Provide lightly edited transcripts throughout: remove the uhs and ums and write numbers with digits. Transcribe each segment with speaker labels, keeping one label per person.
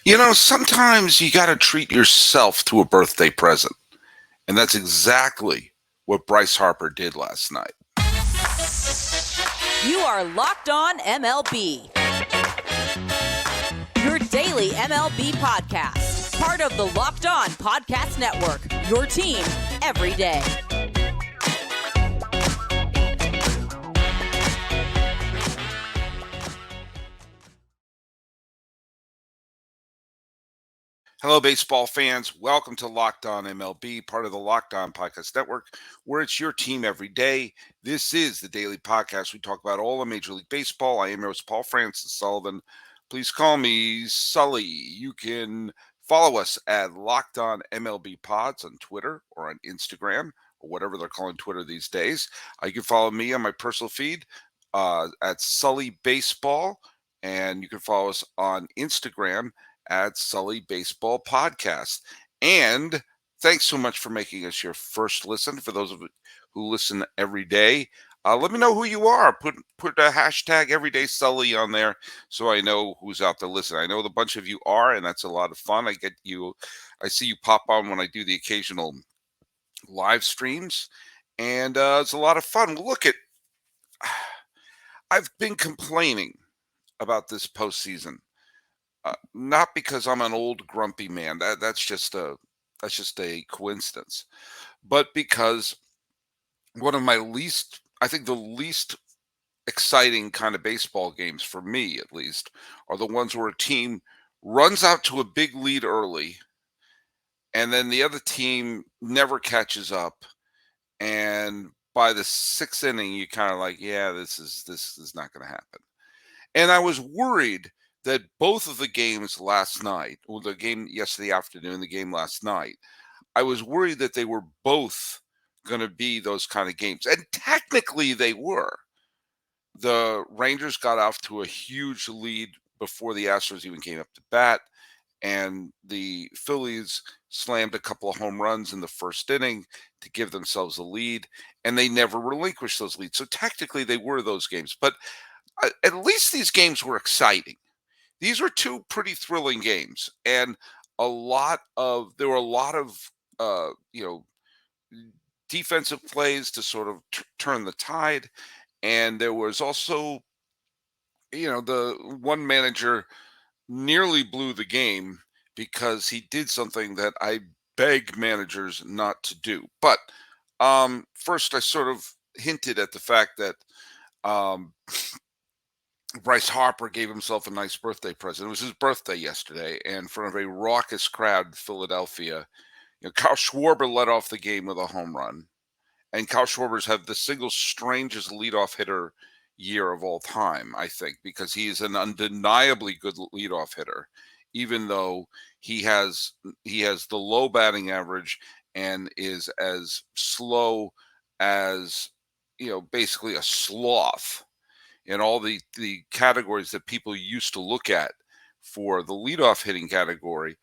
Speaker 1: Sometimes you got to treat yourself to a birthday present. And that's exactly what Bryce Harper did last night.
Speaker 2: You are Locked On MLB, your daily MLB podcast. Part of the Locked On Podcast Network, your team every day.
Speaker 1: Hello, baseball fans. Welcome to Locked On MLB, part of the Locked On Podcast Network, where it's your team every day. This is the daily podcast. We talk about all of Major League Baseball. I am your host, Paul Francis Sullivan. Please call me Sully. You can follow us at Locked On MLB Pods on Twitter or on Instagram or whatever they're calling Twitter these days. You can follow me on my personal feed at Sully Baseball, and you can follow us on Instagram at Sully Baseball Podcast. And thanks so much for making us your first listen. For those of you who listen every day, let me know who you are. Put a hashtag Everyday Sully on there so I know who's out there listening. I know the bunch of you are, and that's a lot of fun. I see you pop on when I do the occasional live streams, and it's a lot of fun. I've been complaining about this postseason. Not because I'm an old grumpy man. That's just a coincidence, but because one of the least exciting kind of baseball games for me, at least, are the ones where a team runs out to a big lead early, and then the other team never catches up, and by the sixth inning, you kind of like, yeah, this is not going to happen. And I was worried that both of the games last night, or the game yesterday afternoon, the game last night, I was worried that they were both going to be those kind of games. And technically they were. The Rangers got off to a huge lead before the Astros even came up to bat, and the Phillies slammed a couple of home runs in the first inning to give themselves a lead, and they never relinquished those leads. So technically they were those games. But at least these games were exciting. These were two pretty thrilling games, and there were a lot of defensive plays to sort of turn the tide, and there was also the one manager nearly blew the game because he did something that I beg managers not to do. But first, I sort of hinted at the fact that Bryce Harper gave himself a nice birthday present. It was his birthday yesterday, and in front of a raucous crowd in Philadelphia, Kyle Schwarber led off the game with a home run. And Kyle Schwarber's had the single strangest leadoff hitter year of all time, I think, because he is an undeniably good leadoff hitter, even though he has the low batting average and is as slow as basically a sloth in all the categories that people used to look at for the leadoff hitting category.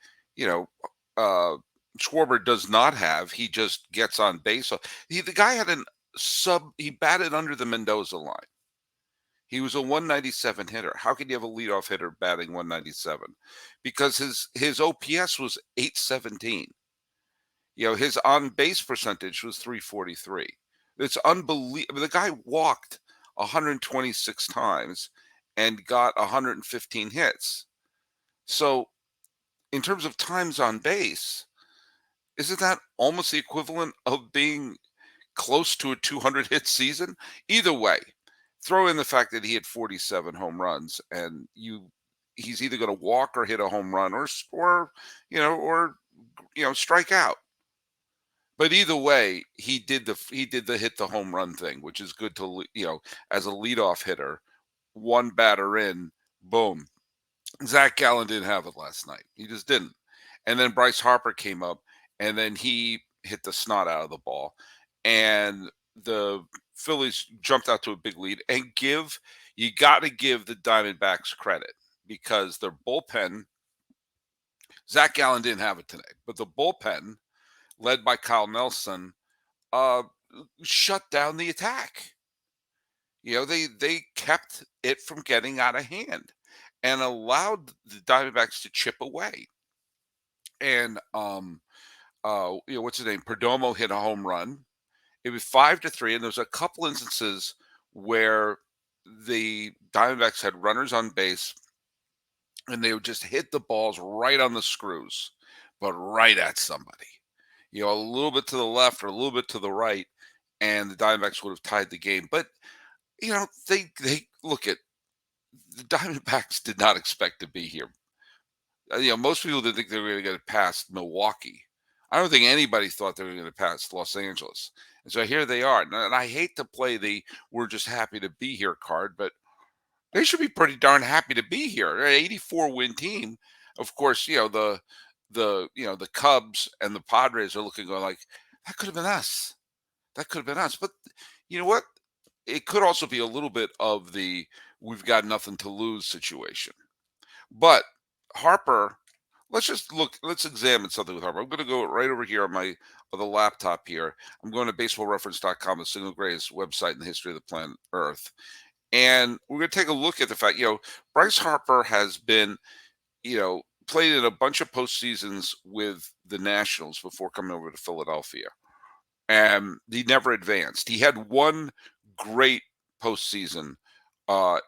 Speaker 1: Schwarber does not have. He just gets on base. The guy had he batted under the Mendoza line. He was a 197 hitter. How can you have a leadoff hitter batting 197? Because his OPS was 817. His on base percentage was 343. It's unbelievable. The guy walked 126 times and got 115 hits. So in terms of times on base, isn't that almost the equivalent of being close to a 200 hit season? Either way, throw in the fact that he had 47 home runs, and he's either going to walk or hit a home run or strike out. But either way, he did the hit the home run thing, which is good to as a leadoff hitter, one batter in, boom. Zach Gallen didn't have it last night. He just didn't. And then Bryce Harper came up, and then he hit the snot out of the ball, and the Phillies jumped out to a big lead. And you got to give the Diamondbacks credit, because their bullpen, Zach Gallen didn't have it today, but the bullpen, led by Kyle Nelson, shut down the attack. They kept it from getting out of hand. and allowed the Diamondbacks to chip away. And what's his name? Perdomo hit a home run. It was 5-3, and there was a couple instances where the Diamondbacks had runners on base, and they would just hit the balls right on the screws, but right at somebody. A little bit to the left or a little bit to the right, and the Diamondbacks would have tied the game. But they look at the Diamondbacks did not expect to be here. Most people didn't think they were going to get past Milwaukee. I don't think anybody thought they were going to pass Los Angeles. And so here they are. And I hate to play the "we're just happy to be here" card, but they should be pretty darn happy to be here. They're an 84 win team. Of course, the Cubs and the Padres are looking going like, that could have been us. That could have been us. But you know what? It could also be a little bit of the "we've got nothing to lose" situation. But Harper, let's examine something with Harper. I'm going to go right over here on the laptop here. I'm going to baseballreference.com, the single greatest website in the history of the planet Earth. And we're going to take a look at the fact, Bryce Harper has been, played in a bunch of postseasons with the Nationals before coming over to Philadelphia. And he never advanced. He had one great postseason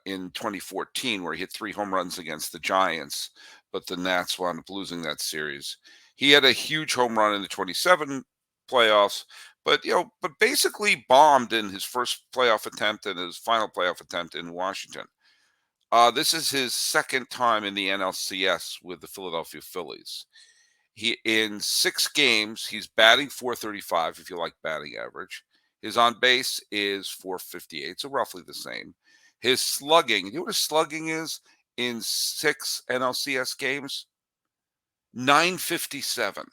Speaker 1: in 2014 where he hit 3 home runs against the Giants, but the Nats wound up losing that series. He had a huge home run in the 27 playoffs, but basically bombed in his first playoff attempt and his final playoff attempt in Washington. This is his second time in the NLCS with the Philadelphia Phillies. In 6 games, he's batting .435, if you like batting average. His on base is .458, so roughly the same. His slugging, you know what his slugging is in 6 NLCS games? .957.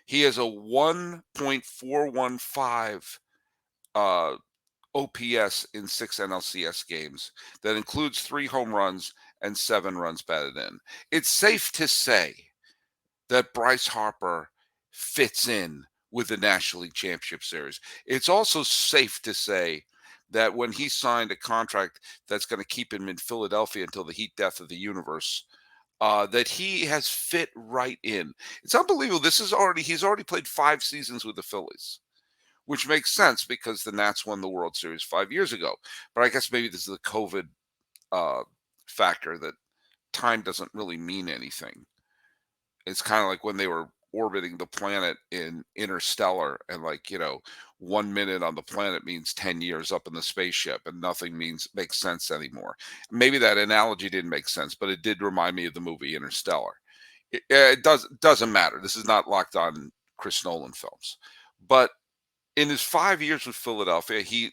Speaker 1: He has a 1.415 OPS in 6 NLCS games. That includes 3 home runs and 7 runs batted in. It's safe to say that Bryce Harper fits in with the National League Championship Series. It's also safe to say that when he signed a contract that's going to keep him in Philadelphia until the heat death of the universe, that he has fit right in. It's unbelievable. He's already played 5 seasons with the Phillies, which makes sense because the Nats won the World Series 5 years ago. But I guess maybe this is the COVID factor that time doesn't really mean anything. It's kind of like when they were orbiting the planet in Interstellar, and 1 minute on the planet means 10 years up in the spaceship, and nothing makes sense anymore. Maybe that analogy didn't make sense, but it did remind me of the movie Interstellar. It doesn't matter. This is not locked on Chris Nolan films. But in his 5 years with Philadelphia,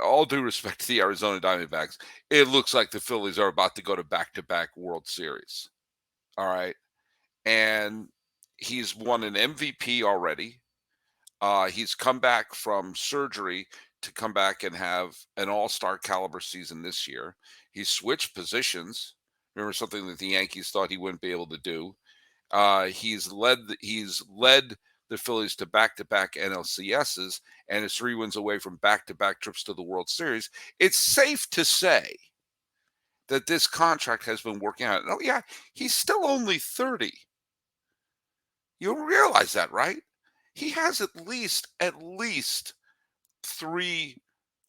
Speaker 1: all due respect to the Arizona Diamondbacks, it looks like the Phillies are about to go to back-to-back World Series. All right. And he's won an MVP already. He's come back from surgery to come back and have an all-star caliber season this year. He's switched positions. Remember, something that the Yankees thought he wouldn't be able to do. He's led the Phillies to back-to-back NLCSs and is 3 wins away from back-to-back trips to the World Series. It's safe to say that this contract has been working out. Oh, yeah, he's still only 30. You realize that, right? He has at least 3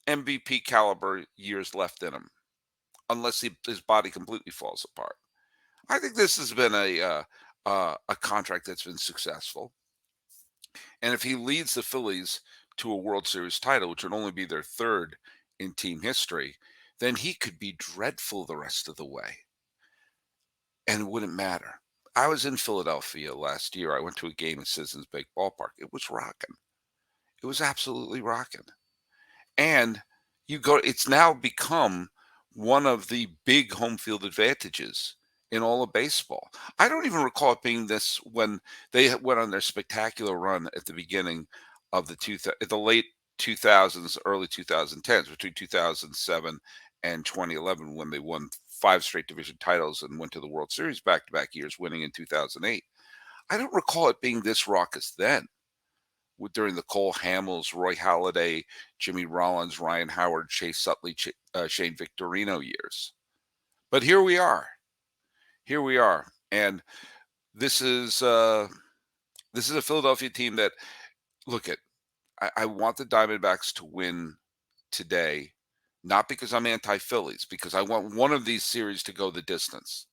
Speaker 1: MVP caliber years left in him, unless his body completely falls apart. I think this has been a contract that's been successful. And if he leads the Phillies to a World Series title, which would only be their 3rd in team history, then he could be dreadful the rest of the way. And it wouldn't matter. I was in Philadelphia last year. I went to a game at Citizens Bank Ballpark. It was rocking. It was absolutely rocking. And it's now become one of the big home field advantages in all of baseball. I don't even recall it being this when they went on their spectacular run at the beginning of the late 2000s, early 2010s, between 2007 and 2011, when they won 5 straight division titles and went to the World Series back-to-back years, winning in 2008. I don't recall it being this raucous then, during the Cole Hamels, Roy Halladay, Jimmy Rollins, Ryan Howard, Chase Utley, Shane Victorino years. But here we are. Here we are. And this is uh, this is a Philadelphia team that, look at. I want the Diamondbacks to win today, not because I'm anti-Phillies, because I want one of these series to go the distance.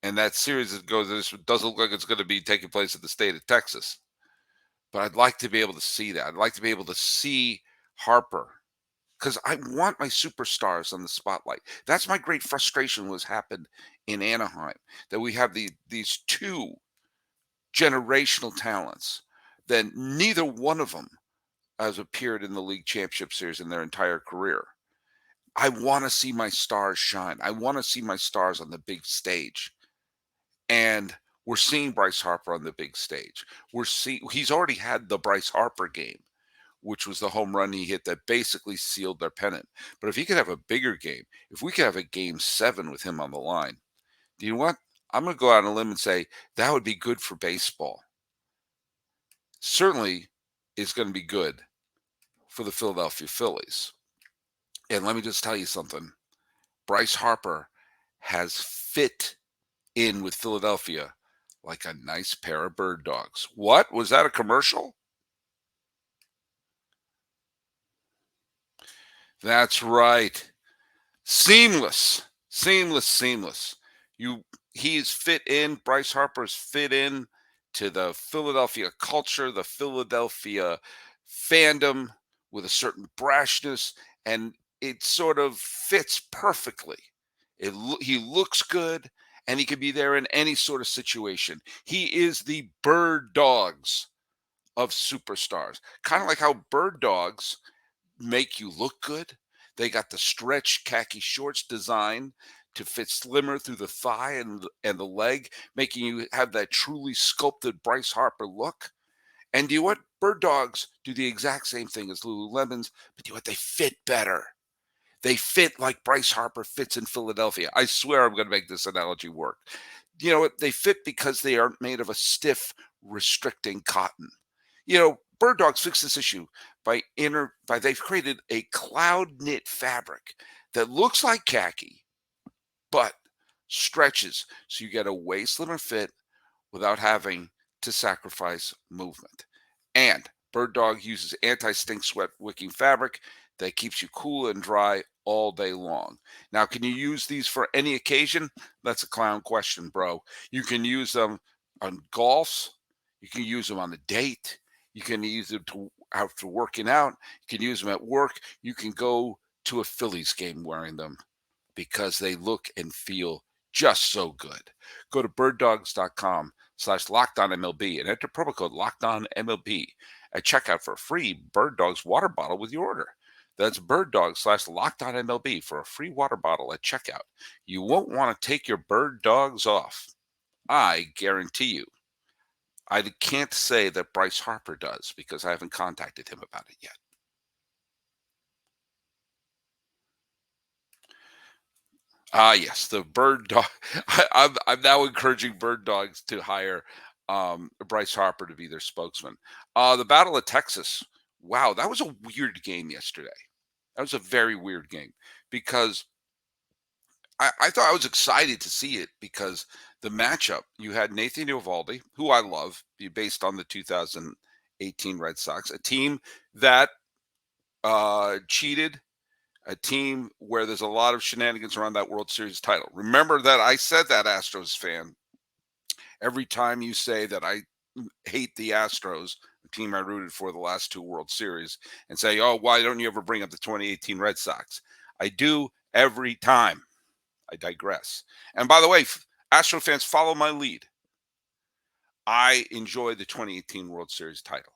Speaker 1: And that series that goes, this doesn't look like it's going to be taking place in the state of Texas. But I'd like to be able to see that. I'd like to be able to see Harper, because I want my superstars on the spotlight. That's my great frustration was happened in Anaheim, that we have these two generational talents that neither one of them has appeared in the league championship series in their entire career. I want to see my stars shine. I want to see my stars on the big stage. And we're seeing Bryce Harper on the big stage. He's already had the Bryce Harper game, which was the home run he hit that basically sealed their pennant. But if he could have a bigger game, if we could have a game 7 with him on the line, do you know what? I'm going to go out on a limb and say that would be good for baseball. Certainly is going to be good for the Philadelphia Phillies. And let me just tell you something. Bryce Harper has fit in with Philadelphia like a nice pair of bird dogs. What? Was that a commercial? That's right. Seamless. Seamless, seamless. He's fit in. Bryce Harper's fit in to the Philadelphia culture, the Philadelphia fandom with a certain brashness, and it sort of fits perfectly. He looks good, and he can be there in any sort of situation. He is the bird dogs of superstars, kind of like how bird dogs make you look good. They got the stretch khaki shorts design to fit slimmer through the thigh and the leg, making you have that truly sculpted Bryce Harper look. And do you know what? Bird dogs do the exact same thing as Lululemons, but do you know what? They fit better. They fit like Bryce Harper fits in Philadelphia. I swear I'm going to make this analogy work. You know what? They fit because they aren't made of a stiff, restricting cotton. Bird dogs fix this issue by they've created a cloud knit fabric that looks like khaki, but stretches so you get a way slimmer fit without having to sacrifice movement. And Bird Dog uses anti-stink sweat wicking fabric that keeps you cool and dry all day long. Now, can you use these for any occasion? That's a clown question, bro. You can use them on golfs. You can use them on a date. You can use them after working out. You can use them at work. You can go to a Phillies game wearing them because they look and feel just so good. Go to birddogs.com/LockedOnMLB and enter promo code LockedOnMLB at checkout for a free Bird Dogs water bottle with your order. That's birddogs/LockedOnMLB for a free water bottle at checkout. You won't want to take your bird dogs off. I guarantee you. I can't say that Bryce Harper does because I haven't contacted him about it yet. Yes, the bird dog. I'm now encouraging bird dogs to hire Bryce Harper to be their spokesman. The Battle of Texas. Wow, that was a weird game yesterday. That was a very weird game because I thought I was excited to see it because the matchup, you had Nathan Eovaldi, who I love, based on the 2018 Red Sox, a team that cheated, a team where there's a lot of shenanigans around that World Series title. Remember that I said that, Astros fan. Every time you say that I hate the Astros, the team I rooted for the last 2 World Series, and say, oh, why don't you ever bring up the 2018 Red Sox? I do every time. I digress. And by the way, Astro fans, follow my lead. I enjoy the 2018 World Series title.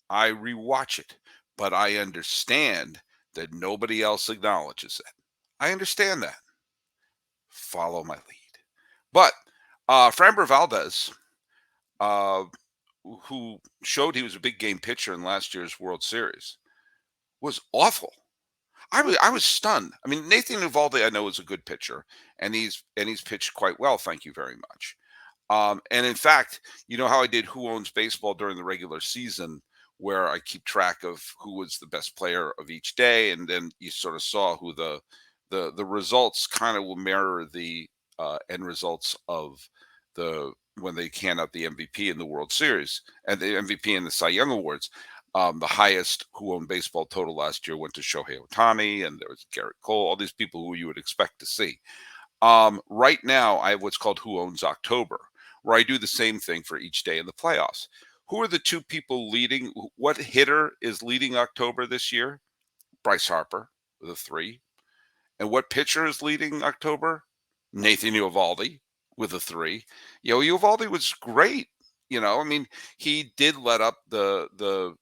Speaker 1: I rewatch it, but I understand that nobody else acknowledges it. I understand that. Follow my lead. But Framber Valdez, who showed he was a big game pitcher in last year's World Series, was awful. I was stunned. I mean, Nathan Eovaldi, I know, is a good pitcher, and he's pitched quite well. Thank you very much. And in fact, you know how I did Who Owns Baseball during the regular season, where I keep track of who was the best player of each day, and then you sort of saw who the the results kind of will mirror the end results of the when they hand out the MVP in the World Series and the MVP in the Cy Young Awards. The highest who owned baseball total last year went to Shohei Ohtani, and there was Garrett Cole, all these people who you would expect to see. Right now, I have what's called Who Owns October, where I do the same thing for each day in the playoffs. Who are the two people leading? What hitter is leading October this year? Bryce Harper with a 3. And what pitcher is leading October? Nathan Eovaldi with a 3. Eovaldi was great. I mean, he did let up the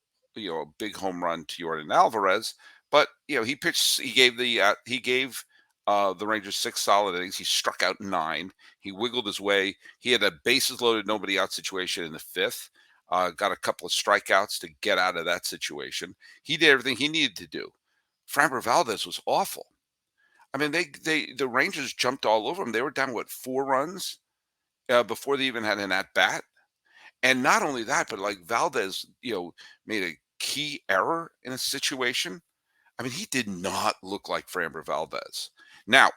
Speaker 1: big home run to Jordan Alvarez, but he pitched. He gave the Rangers 6 solid innings. He struck out 9. He wiggled his way. He had a bases loaded, nobody out situation in the 5th. Got a couple of strikeouts to get out of that situation. He did everything he needed to do. Framber Valdez was awful. I mean, the Rangers jumped all over him. They were down 4 runs before they even had an at bat, and not only that, but like Valdez, made a key error in a situation. I mean, he did not look like Framber Valdez. Now,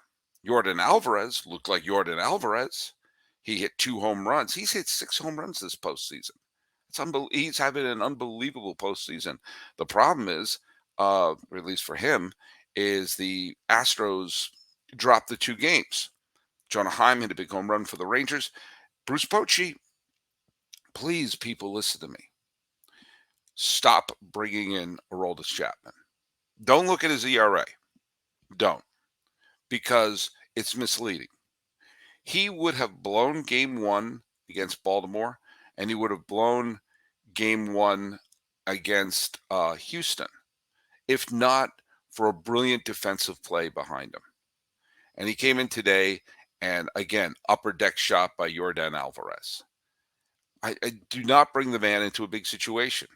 Speaker 1: Jordan Alvarez looked like Jordan Alvarez. He hit 2 home runs. He's hit 6 home runs this postseason. He's having an unbelievable postseason. The problem is, or at least for him, is the Astros dropped the 2 games. Jonah Heim hit a big home run for the Rangers. Bruce Bochy, please, people, listen to me. Stop bringing in Aroldis Chapman. Don't look at his ERA. Don't. Because it's misleading. He would have blown game 1 against Baltimore, and he would have blown game 1 against Houston, if not for a brilliant defensive play behind him. And he came in today, and again, upper deck shot by Jordan Alvarez. I do not bring the man into a big situation.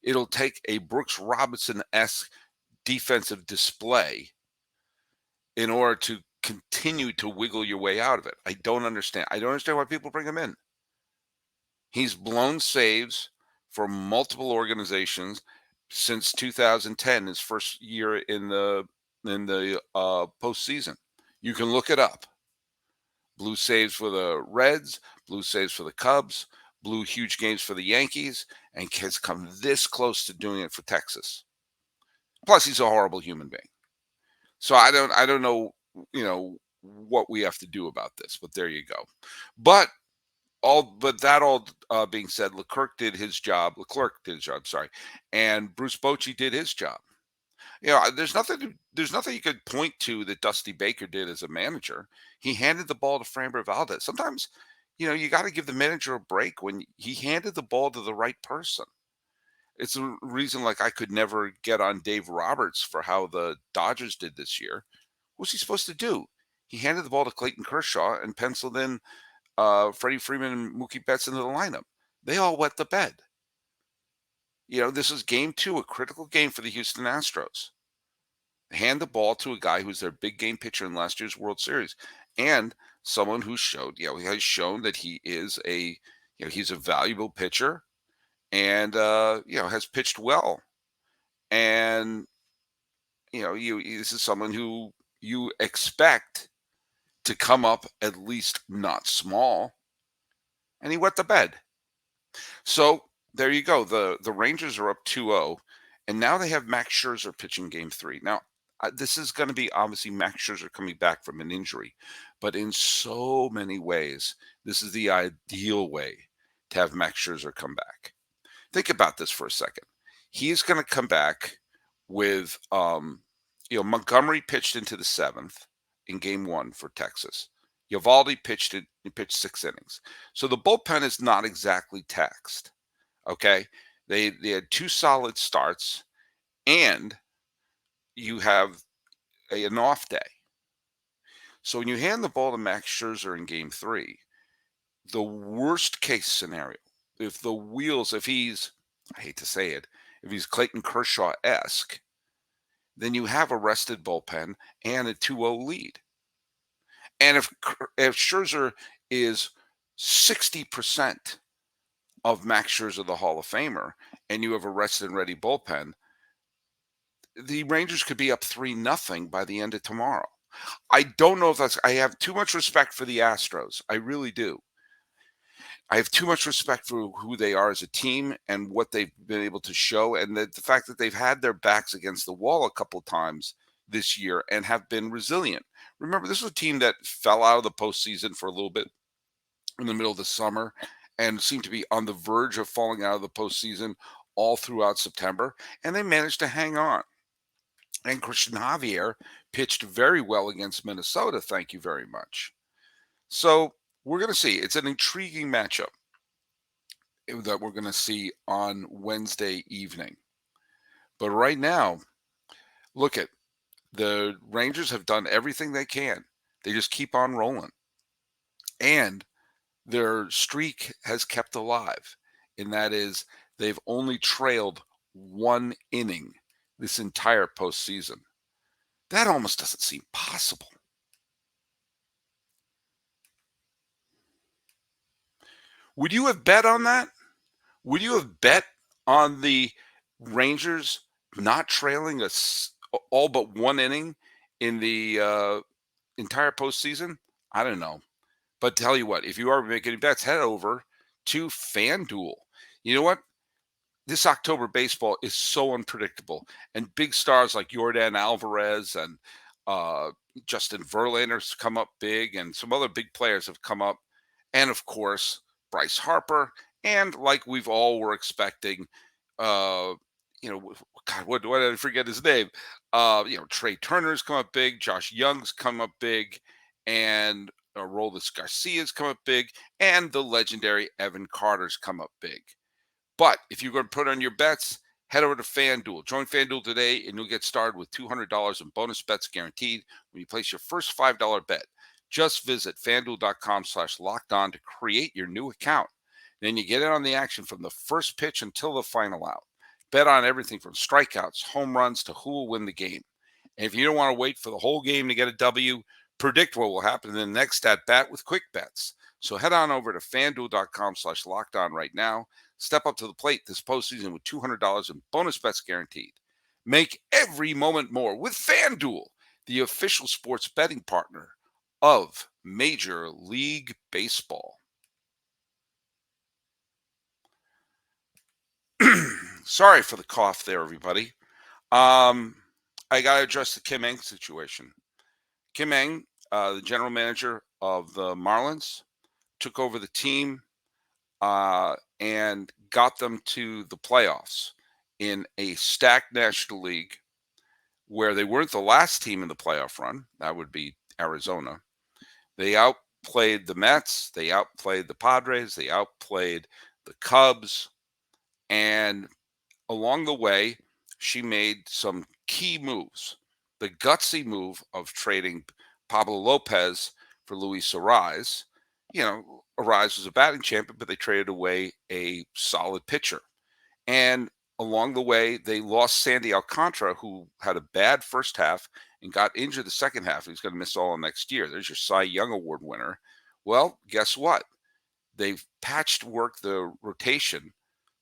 Speaker 1: It'll take a Brooks Robinson-esque defensive display in order to continue to wiggle your way out of it. I don't understand. I don't understand why people bring him in. He's blown saves for multiple organizations since 2010, his first year in the postseason. You can look it up. Blew saves for the Reds, blew saves for the Cubs, blew huge games for the Yankees, and has come this close to doing it for Texas. Plus, he's a horrible human being. So I don't know, what we have to do about this, but there you go. But that all being said, Leclerc did his job, and Bruce Bochy did his job. There's nothing you could point to that Dusty Baker did as a manager. He handed the ball to Framber Valdez. Sometimes, you got to give the manager a break when he handed the ball to the right person. It's a reason like I could never get on Dave Roberts for how the Dodgers did this year. What's he supposed to do? He handed the ball to Clayton Kershaw and penciled in Freddie Freeman and Mookie Betts into the lineup. They all wet the bed. This is game 2, a critical game for the Houston Astros. Hand the ball to a guy who's their big game pitcher in last year's World Series, and someone who showed, he has shown that he is he's a valuable pitcher, and has pitched well. And this is someone who you expect to come up at least not small, and he wet the bed. So there you go. The Rangers are up 2-0, and now they have Max Scherzer pitching game 3. Now, this is going to be obviously Max Scherzer coming back from an injury, but in so many ways, this is the ideal way to have Max Scherzer come back. Think about this for a second. He's going to come back with, Montgomery pitched into the 7th in game 1 for Texas. Eovaldi pitched 6 innings. So the bullpen is not exactly taxed. Okay. They had 2 solid starts, and you have an off day. So when you hand the ball to Max Scherzer in game 3, the worst case scenario, if he's, I hate to say it, if he's Clayton Kershaw-esque, then you have a rested bullpen and a 2-0 lead. And if Scherzer is 60% of Max Scherzer, the Hall of Famer, and you have a rested and ready bullpen, the Rangers could be up 3-0 by the end of tomorrow. I don't know if that's. I have too much respect for the Astros. I really do. I have too much respect for who they are as a team and what they've been able to show, and the fact that they've had their backs against the wall a couple times this year and have been resilient. Remember, this was a team that fell out of the postseason for a little bit in the middle of the summer and seemed to be on the verge of falling out of the postseason all throughout September, and they managed to hang on. And Christian Javier pitched very well against Minnesota. Thank you very much. So we're going to see. It's an intriguing matchup that we're going to see on Wednesday evening. But right now, look at the Rangers have done everything they can. They just keep on rolling. And their streak has kept alive. And that is they've only trailed one inning this entire postseason. That almost doesn't seem possible. Would you have bet on that? Would you have bet on the Rangers not trailing all but one inning in the entire postseason? I don't know. But tell you what, if you are making bets, head over to FanDuel. You know what? This October baseball is so unpredictable, and big stars like Yordan Alvarez and Justin Verlander's come up big, and some other big players have come up, and of course Bryce Harper, and like we've all were expecting, uh, God, what did I forget his name? Trey Turner's come up big, Josh Young's come up big, and Aroldis Garcia's come up big, and the legendary Evan Carter's come up big. But if you're going to put on your bets, head over to FanDuel. Join FanDuel today, and you'll get started with $200 in bonus bets guaranteed when you place your first $5 bet. Just visit FanDuel.com/lockedon to create your new account. Then you get in on the action from the first pitch until the final out. Bet on everything from strikeouts, home runs, to who will win the game. And if you don't want to wait for the whole game to get a W, predict what will happen in the next at-bat with quick bets. So head on over to FanDuel.com/lockedon right now. Step up to the plate this postseason with $200 in bonus bets guaranteed. Make every moment more with FanDuel, the official sports betting partner of Major League Baseball. Sorry for the cough there, everybody. I got to address the Kim Ng situation. Kim Ng, the general manager of the Marlins, took over the team and got them to the playoffs in a stacked National League where they weren't the last team in the playoff run. That would be Arizona. They outplayed the Mets. They outplayed the Padres. They outplayed the Cubs. And along the way, she made some key moves. The gutsy move of trading Pablo Lopez for Luis Arraez. Arraez was a batting champion, but they traded away a solid pitcher. And along the way, they lost Sandy Alcantara, who had a bad first half and got injured the second half. He's going to miss all of next year. There's your Cy Young Award winner. Well, guess what? They've patched work the rotation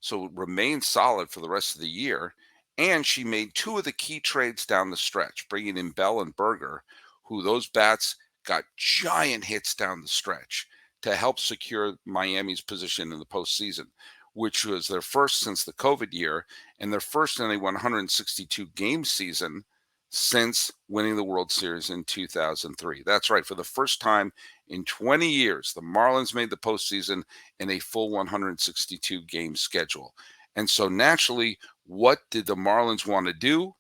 Speaker 1: so it remains solid for the rest of the year. And she made two of the key trades down the stretch, bringing in Bell and Berger, who those bats got giant hits down the stretch to help secure Miami's position in the postseason, which was their first since the COVID year and their first in a 162 game season since winning the World Series in 2003. That's right. For the first time in 20 years, the Marlins made the postseason in a full 162 game schedule. And so naturally, what did the Marlins want to do?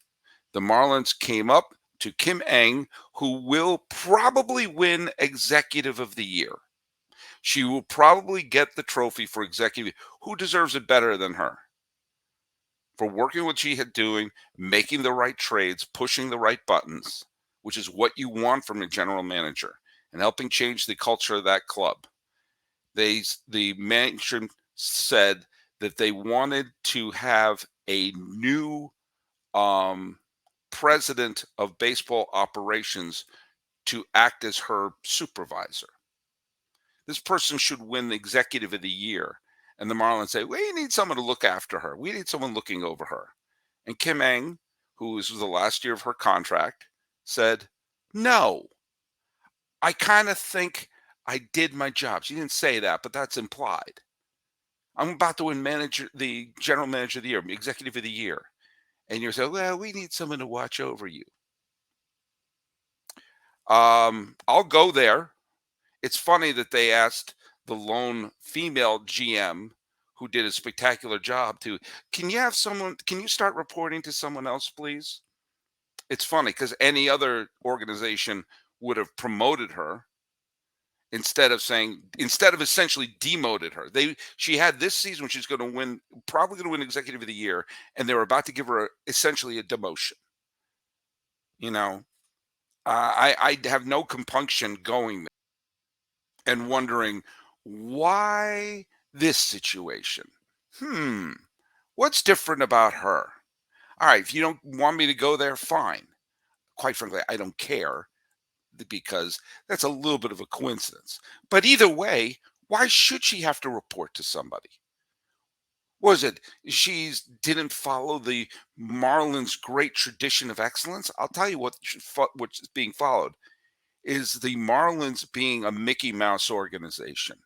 Speaker 1: The Marlins came up to Kim Ng, who will probably win Executive of the Year. She will probably get the trophy for executive. Who deserves it better than her? For working what she had doing, making the right trades, pushing the right buttons, which is what you want from a general manager, and helping change the culture of that club. The management said that they wanted to have a new president of baseball operations to act as her supervisor. This person should win the Executive of the Year. And the Marlins say, we need someone to look after her. We need someone looking over her. And Kim Ng, who was the last year of her contract, said, No, I kind of think I did my job. She didn't say that, but that's implied. I'm about to win the general manager of the year, executive of the year. And you're saying, well, we need someone to watch over you. I'll go there. It's funny that they asked the lone female GM who did a spectacular job can you start reporting to someone else, please? It's funny because any other organization would have promoted her instead of essentially demoted her. She had this season when she's going to win, probably going to win executive of the year, and they were about to give her essentially a demotion. You know, I have no compunction going and wondering why this situation. Hmm, what's different about her? All right, if you don't want me to go there, fine. Quite frankly, I don't care because that's a little bit of a coincidence. But either way, why should she have to report to somebody? Was it she didn't follow the Marlins' great tradition of excellence? I'll tell you what's being followed is the Marlins being a Mickey Mouse organization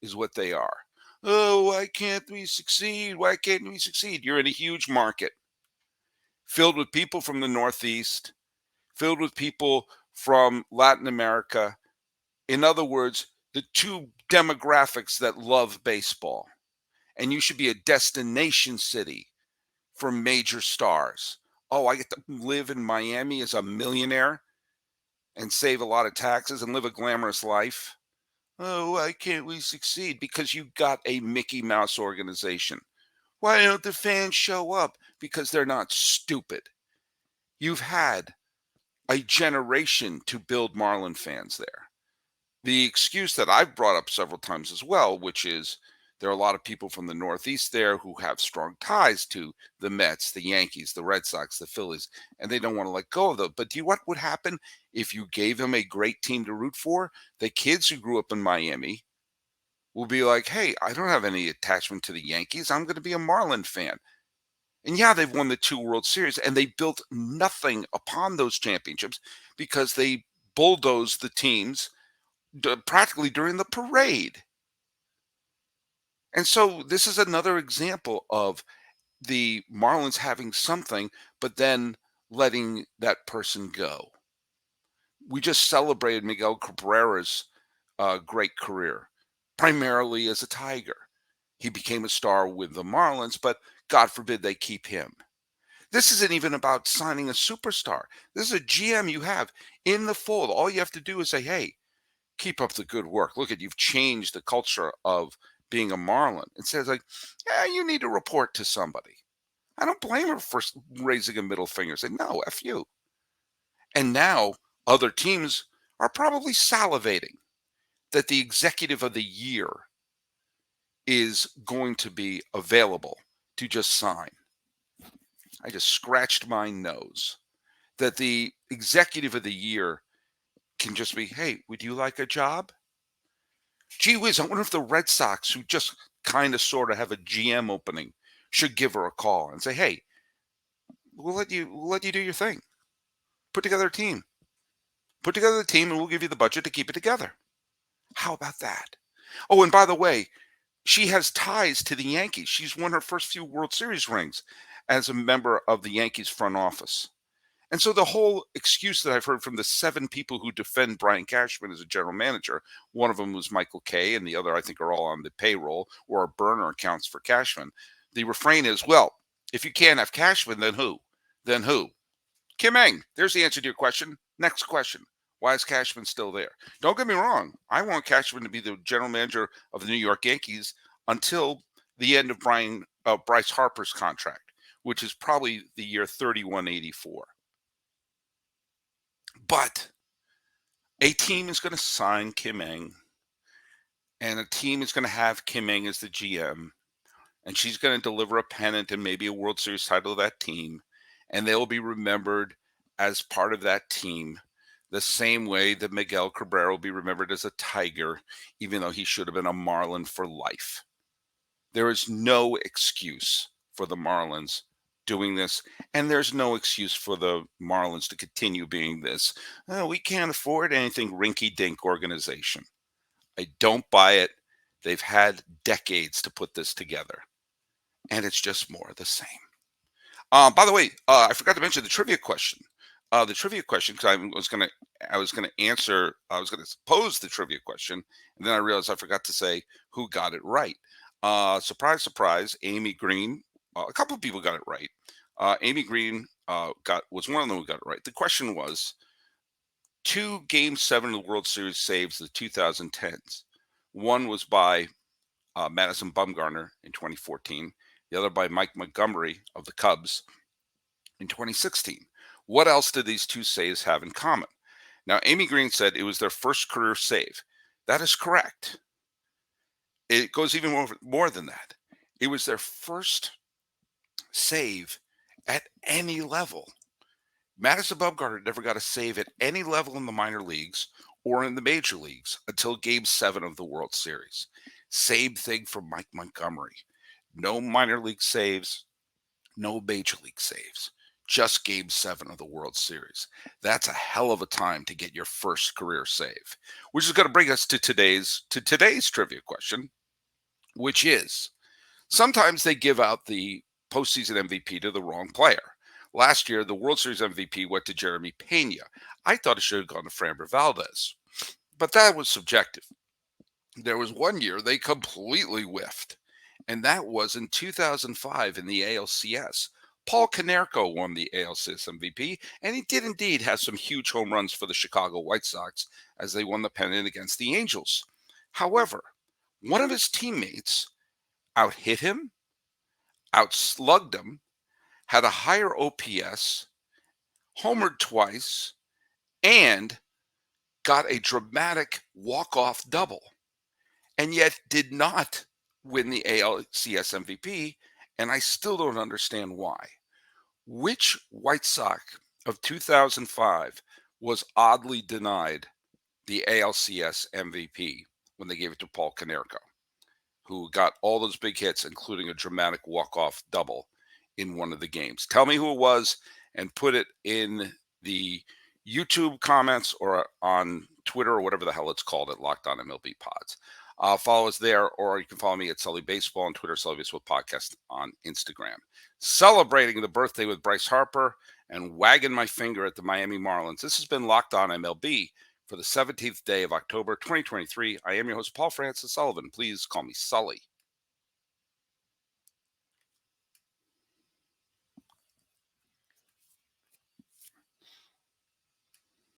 Speaker 1: is what they are. Oh, why can't we succeed? Why can't we succeed? You're in a huge market filled with people from the Northeast, filled with people from Latin America. In other words, the two demographics that love baseball. And you should be a destination city for major stars. Oh, I get to live in Miami as a millionaire and save a lot of taxes and live a glamorous life. Oh, why can't we succeed? Because you got a Mickey Mouse organization. Why don't the fans show up? Because they're not stupid. You've had a generation to build Marlin fans there. The excuse that I've brought up several times as well, which is there are a lot of people from the Northeast there who have strong ties to the Mets, the Yankees, the Red Sox, the Phillies, and they don't want to let go of them. But do you know what would happen if you gave them a great team to root for? The kids who grew up in Miami will be like, hey, I don't have any attachment to the Yankees. I'm going to be a Marlin fan. And yeah, they've won the 2 World Series, and they built nothing upon those championships because they bulldozed the teams practically during the parade. And so this is another example of the Marlins having something, but then letting that person go. We just celebrated Miguel Cabrera's great career, primarily as a Tiger. He became a star with the Marlins, but God forbid they keep him. This isn't even about signing a superstar. This is a GM you have in the fold. All you have to do is say, hey, keep up the good work. Look you've changed the culture of being a Marlin. It says like, yeah, you need to report to somebody. I don't blame her for raising a middle finger. Say, no, F you. And now other teams are probably salivating that the executive of the year is going to be available to just sign. I just scratched my nose that the executive of the year can just be, hey, would you like a job? Gee whiz, I wonder if the Red Sox, who just kind of sort of have a GM opening, should give her a call and say, hey, we'll let you do your thing. Put together a team. Put together the team and we'll give you the budget to keep it together. How about that? Oh, and by the way, she has ties to the Yankees. She's won her first few World Series rings as a member of the Yankees front office. And so the whole excuse that I've heard from the 7 people who defend Brian Cashman as a general manager, one of them was Michael Kay, and the other I think are all on the payroll or are burner accounts for Cashman. The refrain is, well, if you can't have Cashman, then who? Then who? Kim Eng. There's the answer to your question. Next question. Why is Cashman still there? Don't get me wrong. I want Cashman to be the general manager of the New York Yankees until the end of Bryce Harper's contract, which is probably the year 3184. But a team is going to sign Kim Eng, and a team is going to have Kim Eng as the GM, and she's going to deliver a pennant and maybe a World Series title to that team, and they'll be remembered as part of that team the same way that Miguel Cabrera will be remembered as a Tiger, even though he should have been a Marlin for life. There is no excuse for the Marlins doing this, and there's no excuse for the Marlins to continue being this. "Oh, we can't afford anything rinky dink organization." I don't buy it. They've had decades to put this together, and it's just more of the same. By the way, I forgot to mention the trivia question. The trivia question, because I was gonna answer, I was gonna pose the trivia question, and then I realized I forgot to say who got it right. Surprise, surprise, Amy Green. A couple of people got it right. Amy Green was one of them who got it right. The question was two Game 7 of the World Series saves of the 2010s. One was by Madison Bumgarner in 2014. The other by Mike Montgomery of the Cubs in 2016. What else did these two saves have in common? Now, Amy Green said it was their first career save. That is correct. It goes even more than that. It was their first save at any level. Madison Bumgarner never got a save at any level in the minor leagues or in the major leagues until Game 7 of the World Series. Same thing for Mike Montgomery. No minor league saves, no major league saves. Just Game 7 of the World Series. That's a hell of a time to get your first career save, which is going to bring us to today's trivia question, which is sometimes they give out the postseason MVP to the wrong player. Last year, the World Series MVP went to Jeremy Pena. I thought it should have gone to Framber Valdez, but that was subjective. There was one year they completely whiffed, and that was in 2005 in the ALCS. Paul Konerko won the ALCS MVP, and he did indeed have some huge home runs for the Chicago White Sox as they won the pennant against the Angels. However, one of his teammates out-hit him, out-slugged him, had a higher OPS, homered twice, and got a dramatic walk-off double, and yet did not win the ALCS MVP, and I still don't understand why. Which White Sox of 2005 was oddly denied the ALCS MVP when they gave it to Paul Konerko, who got all those big hits, including a dramatic walk-off double in one of the games? Tell me who it was and put it in the YouTube comments or on Twitter or whatever the hell it's called at Locked On MLB Pods. Follow us there, or you can follow me at Sully Baseball on Twitter, Sully Baseball Podcast on Instagram. Celebrating the birthday with Bryce Harper and wagging my finger at the Miami Marlins. This has been Locked On MLB for the 17th day of October 2023. I am your host, Paul Francis Sullivan. Please call me Sully.